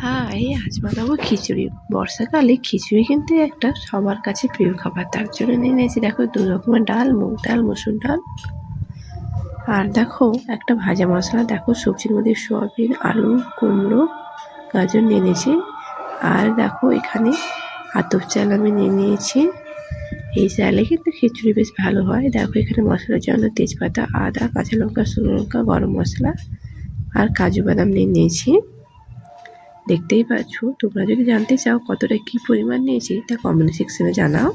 High, আজ বানাবো খিচুড়ি। বর্ষাকালে খিচুড়ি কিন্তু একটা সবার কাছে প্রিয় খাবার। তার জন্য নিয়ে নিয়েছি দেখো 2 রকমের ডাল, মুগ ডাল, মসুর ডাল। আর দেখো একটা ভাজা মশলা। দেখো সবজির মধ্যে সোয়াবিন, আলু, কুমড়ো, গাজর নিয়ে নিয়েছি। আর দেখো এখানে আতপ চাল আমি নিয়ে নিয়েছি। এই চালে কিন্তু খিচুড়ি বেশ ভালো হয়। দেখো এখানে মশলার জন্য তেজপাতা, আদা, কাঁচা লঙ্কা, শুকনো লঙ্কা, গরম মশলা আর কাজু বাদাম নিয়ে নিয়েছি। দেখতেই পাচ্ছ। তোমরা যদি জানতে চাও কতটা কি পরিমাণ নিয়েছি তা কমেন্ট সেকশনে জানাও।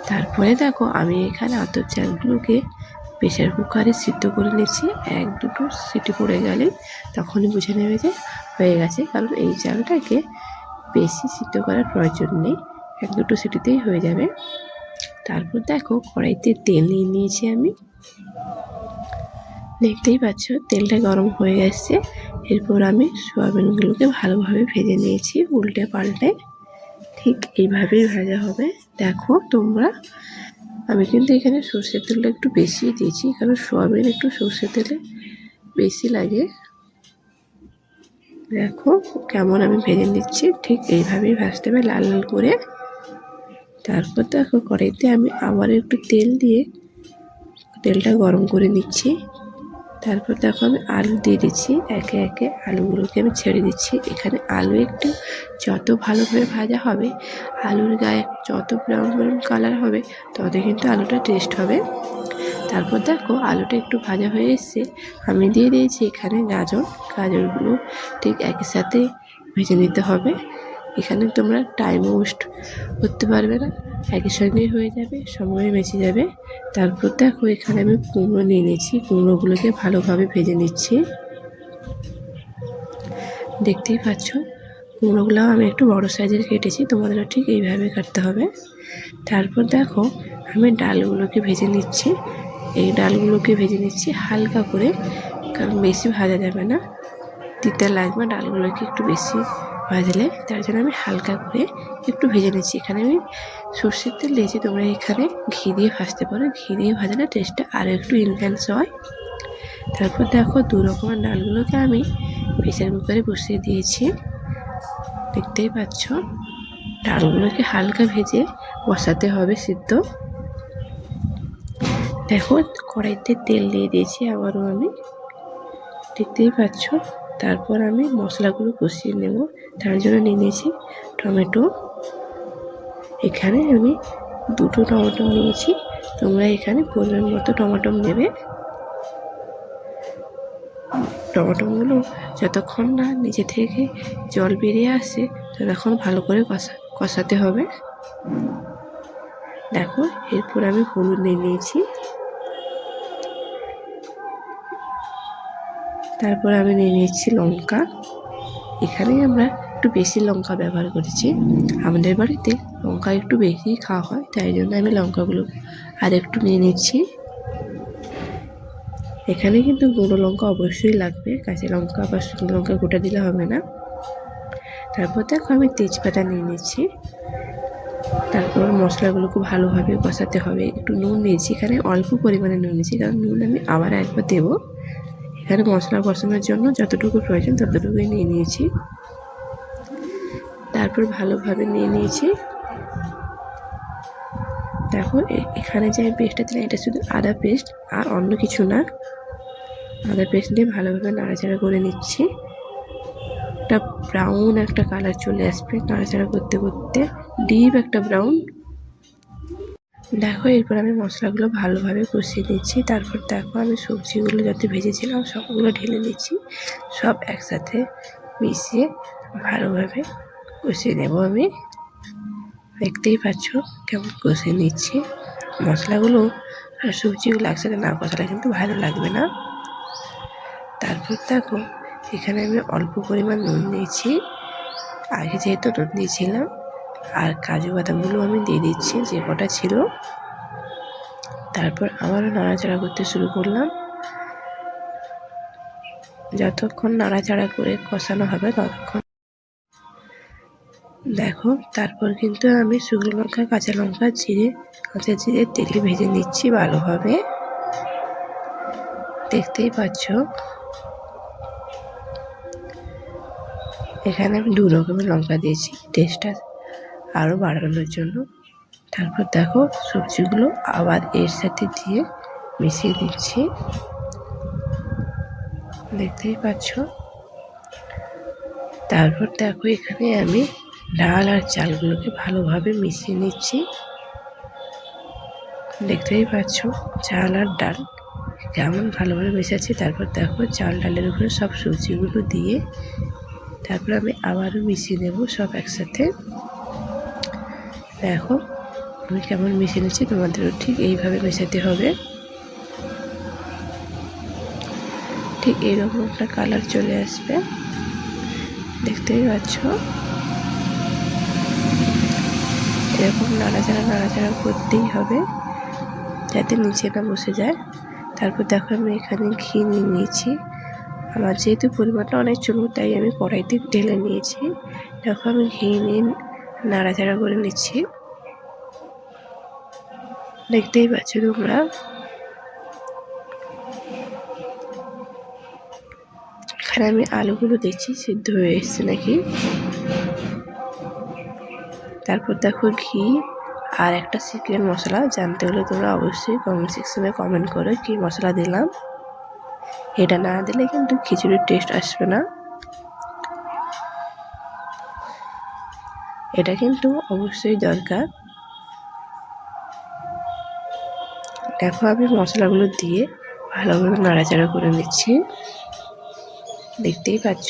তারপরে দেখো আমি এখানে আতপ চালগুলোকে প্রেসার কুকারে সিদ্ধ করে নিচ্ছি। 1-2 সিটি পড়ে গেলে তখনই বুঝে নেবে যে হয়ে গেছে, কারণ এই চালটাকে বেশি সিদ্ধ করার প্রয়োজন নেই, 1-2 সিটিতেই হয়ে যাবে। তারপর দেখো কড়াইতে তেল নিয়ে নিয়েছি আমি। দেখতেই পাচ্ছ তেলটা গরম হয়ে গেছে। এরপর আমি সোয়াবিনগুলোকে ভালোভাবে ভেজে নিয়েছি উল্টে পাল্টে। ঠিক এইভাবেই ভাজা হবে। দেখো তোমরা, আমি কিন্তু এখানে সর্ষের তেলটা একটু বেশি দিয়েছি, কারণ সোয়াবিন একটু সর্ষের তেলে বেশি লাগে। দেখো কেমন আমি ভেজে নিচ্ছি, ঠিক এইভাবেই ভাজতে হবে লাল লাল করে। তারপর দেখো কড়াইতে আমি আবার একটু তেল দিয়ে তেলটা গরম করে নিচ্ছি। তারপর দেখো আমি আলু দিয়ে দিচ্ছি। একে একে আলুগুলোকে আমি ছেড়ে দিচ্ছি। এখানে আলু একটু যত ভালোভাবে ভাজা হবে, আলুর গায়ে যত ব্রাউন ব্রাউন কালার হবে, তত কিন্তু আলুটা টেস্ট হবে। তারপর দেখো আলুটা একটু ভাজা হয়ে এসছে, আমি দিয়ে দিয়েছি এখানে গাজরগুলো ঠিক একই সাথে ভেজে নিতে হবে। এখানে তোমরা টাইম ওয়েস্ট করতে পারবে না, একই সঙ্গেই হয়ে যাবে, সময় বেঁচে যাবে। তারপর দেখো এখানে আমি কুমড়ো নিয়ে নিয়েছি। কুমড়োগুলোকে ভালোভাবে ভেজে নিচ্ছি। দেখতেই পাচ্ছ কুমড়োগুলো আমি একটু বড় সাইজের কেটেছি, তোমাদেরও ঠিক এইভাবে কাটতে হবে। তারপর দেখো আমি ডালগুলোকে ভেজে নিচ্ছি। এই ডালগুলোকে ভেজে নিচ্ছি হালকা করে, কারণ বেশি ভাজা যাবে না, তিতা লাগবে ডালগুলোকে একটু বেশি ভাজলে। তার জন্য আমি হালকা করে একটু ভেজে নিচ্ছি। এখানে আমি সর্ষের তেল দিয়েছি, তোমরা এখানে ঘি দিয়ে ভাজতে পারো। ঘি দিয়ে ভাজলে টেস্টটা আরও একটু ইনহ্যান্স হয়। তারপর দেখো 2 রকমের ডালগুলোকে আমি প্রেসার কুকারে বসিয়ে দিয়েছি। দেখতেই পাচ্ছ ডালগুলোকে হালকা ভেজে বসাতে হবে সিদ্ধ। দেখো কড়াইতে তেল দিয়ে দিয়েছি আবারও আমি, দেখতেই পাচ্ছ। তারপর আমি মশলাগুলো কষিয়ে নেব। তার জন্য নিয়ে নিয়েছি টমেটো। এখানে আমি 2টো টমেটো নিয়েছি, তোমরা এখানে পরিমাণ মতো টমেটো নেবে। টমেটোগুলো যতক্ষণ না নিচে থেকে জল বেরিয়ে আসে ততক্ষণ ভালো করে কষাতে হবে। দেখো এরপর আমি হলুদ নিয়ে নিয়েছি। তারপর আমি নিয়ে নিচ্ছি লঙ্কা। এখানে আমরা একটু বেশি লঙ্কা ব্যবহার করেছি, আমাদের বাড়িতে লঙ্কা একটু বেশি খাওয়া হয়, তাই জন্য আমি লঙ্কাগুলো আর একটু নিয়ে নিচ্ছি। এখানে কিন্তু গুঁড়ো লঙ্কা অবশ্যই লাগবে, কাঁচা লঙ্কা বা শুকনো লঙ্কা গোটা দিলে হবে না। তারপর দেখো আমি তেজপাতা নিয়ে নিচ্ছি। তারপর মশলাগুলোকে ভালোভাবে কষাতে হবে। একটু নুন নিয়েছি, এখানে অল্প পরিমাণে নুন নিয়েছি, কারণ নুন আমি আবার একবার দেবো। এখানে মশলা কষানোর জন্য যতটুকু প্রয়োজন ততটুকুই নিয়ে নিয়েছি। তারপর ভালোভাবে নিয়ে নিয়েছি। দেখো এখানে যে আমি পেস্টটা দিলাম এটা শুধু আদা পেস্ট, আর অন্য কিছু না। আদা পেস্ট দিয়ে ভালোভাবে নাড়াচাড়া করে নিচ্ছি। একটা ব্রাউন একটা কালার চলে আসবে নাড়াচাড়া করতে করতে, ডিপ একটা ব্রাউন। দেখো এরপর আমি মশলাগুলো ভালোভাবে কষিয়ে নিচ্ছি। তারপর দেখো আমি সবজিগুলো যাতে ভেজেছিলাম সবগুলো ঢেলে নিচ্ছি, সব একসাথে মিশিয়ে ভালোভাবে কষিয়ে নেব আমি। দেখতেই পাচ্ছ কেমন কষিয়ে নিচ্ছি মশলাগুলো আর সবজিগুলো একসাথে না কষালে কিন্তু ভালো লাগবে না। তারপর দেখো এখানে আমি অল্প পরিমাণ নুন নিয়েছি, আগে যেহেতু নুন দিয়েছিলাম। আর কাজু বাদামগুলো আমি দিয়ে দিচ্ছি যে কটা ছিল। তারপর আবারও নাড়াচাড়া করতে শুরু করলাম। যতক্ষণ নাড়াচাড়া করে কষানো হবে ততক্ষণ। দেখো তারপর কিন্তু আমি শুকনো লঙ্কা, কাঁচা লঙ্কা, কাঁচা জিরে তেলে ভেজে নিচ্ছি ভালোভাবে। দেখতেই পাচ্ছ এখানে আমি 2 রকমের লঙ্কা দিয়েছি টেস্টটা আরও বাড়ানোর জন্য। তারপর দেখো সবজিগুলো আবার এর সাথে দিয়ে মিশিয়ে দিচ্ছি, দেখতেই পাচ্ছ। তারপর দেখো এখানে আমি ডাল আর চালগুলোকে ভালোভাবে মিশিয়ে নিচ্ছি, দেখতেই পাচ্ছ চাল আর ডাল কেমন ভালোভাবে মেশাচ্ছি। তারপর দেখো চাল ডালের উপরে সব সবজিগুলো দিয়ে তারপর আমি আবারও মিশিয়ে নেব সব একসাথে। দেখো আমি কেমন মিশিয়ে নিচ্ছি, তোমাদেরও ঠিক এইভাবে মেশাতে হবে। ঠিক এইরকম একটা কালার চলে আসবে, দেখতেই পাচ্ছ। এরকম নাড়াচাড়া করতেই হবে যাতে নিচে না বসে যায়। তারপর দেখো আমি এখানে ঘি নিয়ে নিয়েছি, আমার যেহেতু পরিমাণটা অনেক ছোট তাই আমি কড়াইতে ঢেলে নিয়েছি। দেখো আমি ঘি নিয়ে নাড়াচাড়া করে নিচ্ছি, দেখতেই পাচ্ছ তোমরা। এখানে আমি আলুগুলো দেখছি সিদ্ধ হয়ে এসছে নাকি। তারপর দেখো ঘি আর একটা সিক্রেট মশলা জানতে হলে তোমরা অবশ্যই কমেন্ট সেকশনে কমেন্ট করো কী মশলা দিলাম। এটা না দিলে কিন্তু খিচুড়ির টেস্ট আসবে না, এটা কিন্তু অবশ্যই দরকার। দেখো আমি মশলাগুলো দিয়ে ভালোভাবে নাড়াচাড়া করে নিচ্ছি, দেখতেই পাচ্ছ।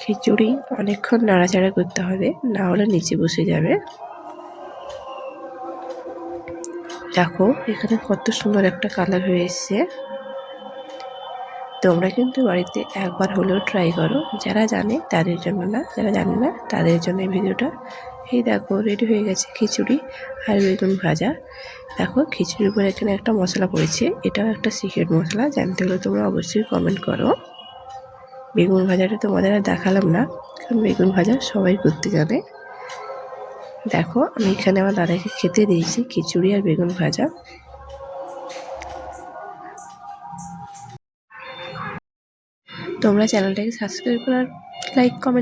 খিচুড়ি অনেকক্ষণ নাড়াচাড়া করতে হবে, না হলে নিচে বসে যাবে। দেখো এখানে কত সুন্দর একটা কালার হয়ে এসছে। তোমরা কিন্তু বাড়িতে একবার হলেও ট্রাই করো, যারা জানে তাদের জন্য না, যারা জানে না তাদের জন্য এই ভিডিওটা। এই দেখো রেডি হয়ে গেছে খিচুড়ি আর বেগুন ভাজা। দেখো খিচুড়ির উপরে এখানে একটা মশলা পড়েছে, এটাও একটা সিক্রেট মশলা, জানতে হলে তোমরা অবশ্যই কমেন্ট করো। বেগুন ভাজাটা তোমাদের আর দেখালাম না, কারণ বেগুন ভাজা সবাই করতে জানে। দেখো আমি এখানে আমার দাদাকে খেতে দিয়েছি খিচুড়ি আর বেগুন ভাজা। তোমরা চ্যানেলটাকে সাবস্ক্রাইব করার, লাইক, কমেন্ট